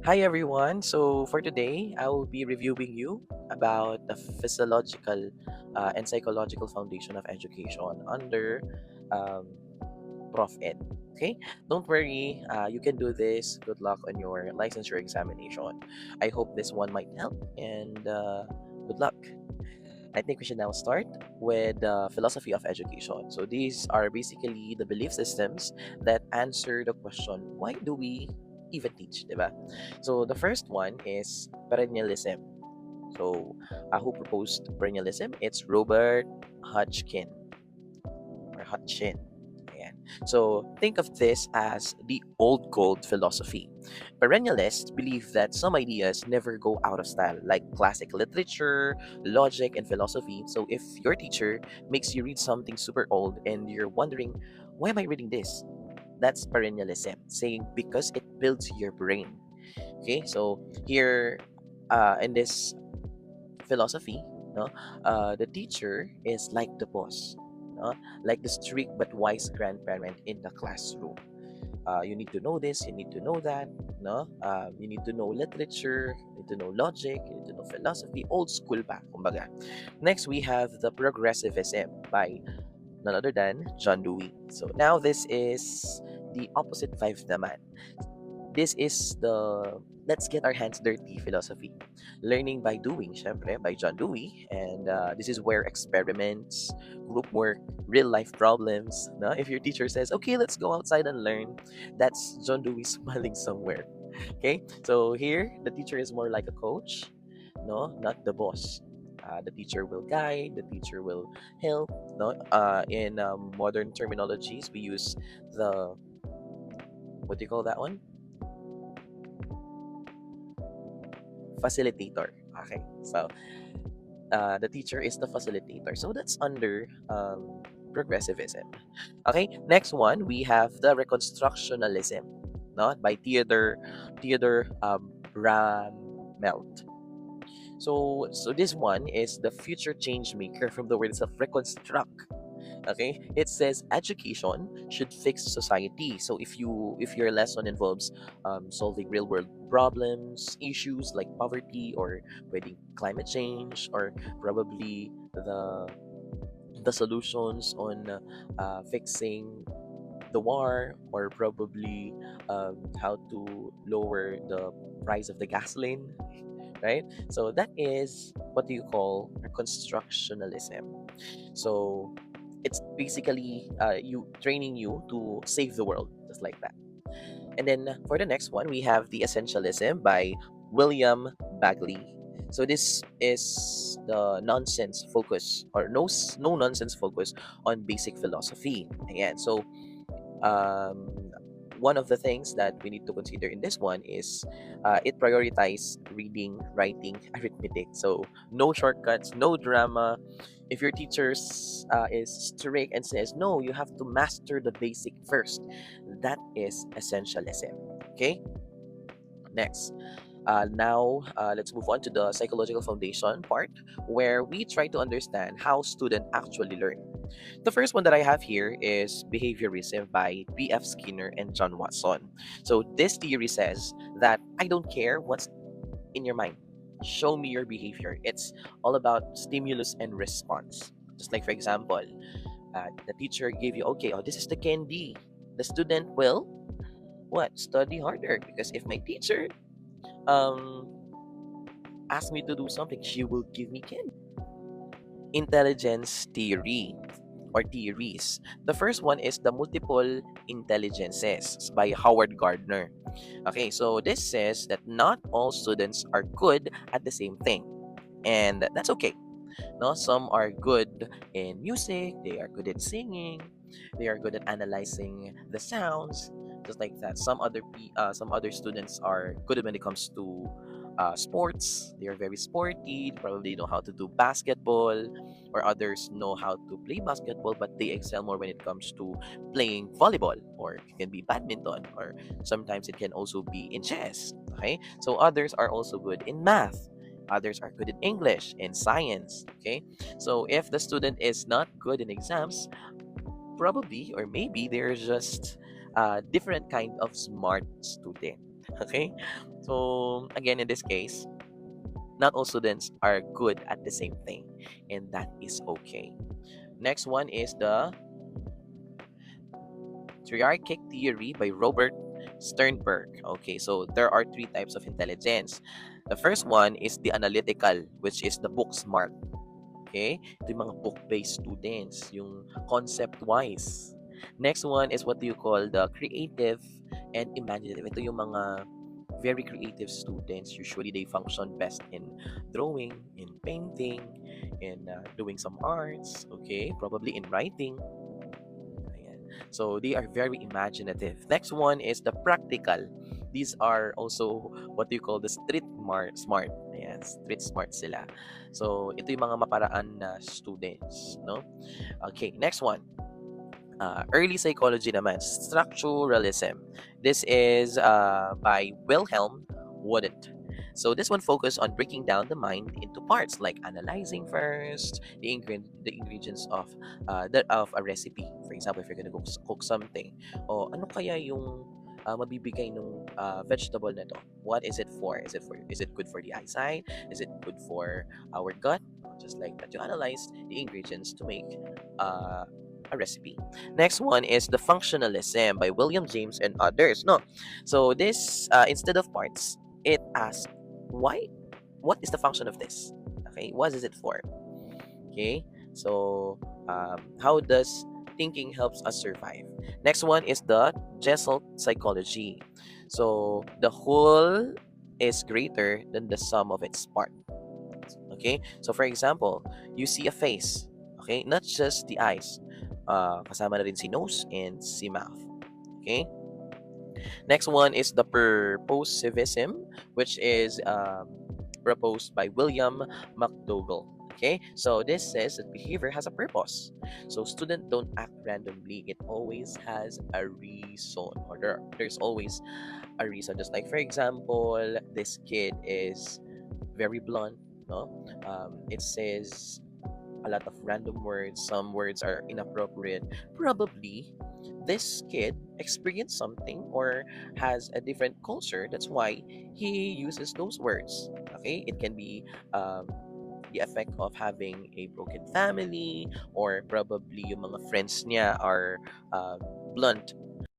Hi everyone. So for today, I will be reviewing you about the physiological and psychological foundation of education under um, PrEd. Okay, don't worry. You can do this. Good luck on your licensure examination. I hope this one might help, and good luck. I think we should now start with the philosophy of education. So these are basically the belief systems that answer the question, why do we even teach, diba? So the first one is perennialism. So who proposed perennialism? It's Robert Hodgkin or Hutchin. Ayan. So think of this as the old gold philosophy. Perennialists believe that some ideas never go out of style, like classic literature, logic, and philosophy. So if your teacher makes you read something super old and you're wondering, why am I reading this? That's perennialism, saying because it builds your brain. Okay, so here in this philosophy, no, the teacher is like the boss, no? Like the strict but wise grandparent in the classroom. You need to know this, you need to know that, no? You need to know literature, you need to know logic, you need to know philosophy, old school pa, kumbaga. Next, we have the progressivism by none other than John Dewey. So now this is the opposite vibe naman. This is the let's get our hands dirty philosophy. Learning by doing, syempre, by John Dewey. And this is where experiments, group work, real life problems. No? If your teacher says, okay, let's go outside and learn, that's John Dewey smiling somewhere. Okay? So here, the teacher is more like a coach, no, not the boss. The teacher will guide, the teacher will help. No, in modern terminologies, we use the what do you call that one? Facilitator. Okay, so the teacher is the facilitator. So that's under progressivism. Okay, next one we have the reconstructionalism, no, by Theodore Bramelt. So this one is the future change maker from the word itself, reconstruct. Okay, it says education should fix society. So if your lesson involves solving real world problems, issues like poverty or maybe climate change, or probably the solutions on fixing the war, or probably how to lower the price of the gasoline, right? So that is what you call reconstructionalism. So it's basically you training you to save the world, just like that. And then for the next one, we have the Essentialism by William Bagley. So this is the nonsense focus, or no nonsense focus on basic philosophy. Again, so um, one of the things that we need to consider in this one is it prioritizes reading, writing, arithmetic. So no shortcuts, no drama. If your teacher is strict and says, no, you have to master the basic first, that is essentialism. Okay, next. Let's move on to the psychological foundation part, where we try to understand how students actually learn. The first one that I have here is behaviorism by B.F. Skinner and John Watson. So this theory says that I don't care what's in your mind. Show me your behavior. It's all about stimulus and response. Just like, for example, the teacher gave you, okay, oh, this is the candy. The student will, what? Study harder. Because if my teacher um, asks me to do something, she will give me candy. Intelligence theory or theories. The first one is the multiple intelligences by Howard Gardner. Okay, so this says that not all students are good at the same thing, and that's okay. No, some are good in music, they are good at singing, they are good at analyzing the sounds, just like that. Some other students are good when it comes to sports. They are very sporty. They probably know how to do basketball, or others know how to play basketball, but they excel more when it comes to playing volleyball, or it can be badminton, or sometimes it can also be in chess. Okay, so others are also good in math. Others are good in English, in science. Okay, so if the student is not good in exams, probably or maybe they're just a different kind of smart student. Okay, so again, in this case, not all students are good at the same thing, and that is okay. Next one is the triarchic theory by Robert Sternberg. Okay, so there are three types of intelligence. The first one is the analytical, which is the book smart. Okay? Ito yung mga book-based students, yung concept-wise. Next one is what do you call the creative and imaginative. Ito yung mga very creative students. Usually, they function best in drawing, in painting, in doing some arts, okay? Probably in writing. Ayan. So, they are very imaginative. Next one is the practical. These are also what you call the smart. Ayan, street smart sila. So, ito yung mga maparaan na students, no? Okay, next one. Early psychology naman, structuralism. This is by Wilhelm Wundt. So this one focused on breaking down the mind into parts, like analyzing first the ingredients of a recipe. For example, if you're gonna cook something, o ano kaya yung mabibigay ng vegetable na to? What is it for? Is it good for the eyesight? Is it good for our gut? Just like that, you analyze the ingredients to make uh, a recipe. Next one is the functionalism by William James and others. No, so this instead of parts, it asks why. What is the function of this? Okay, what is it for? Okay, so how does thinking helps us survive? Next one is the Gesell psychology. So the whole is greater than the sum of its parts. Okay, so for example, you see a face. Okay, not just the eyes. Kasama na rin si nose and si mouth. Okay, next one is the purposivism, which is proposed by William McDougall. Okay, so this says that behavior has a purpose. So students don't act randomly. It always has a reason, or there's always a reason. Just like for example, this kid is very blunt. No, it says a lot of random words. Some words are inappropriate. Probably this kid experienced something or has a different culture. That's why he uses those words. Okay, it can be the effect of having a broken family, or probably yung mga friends niya are uh, blunt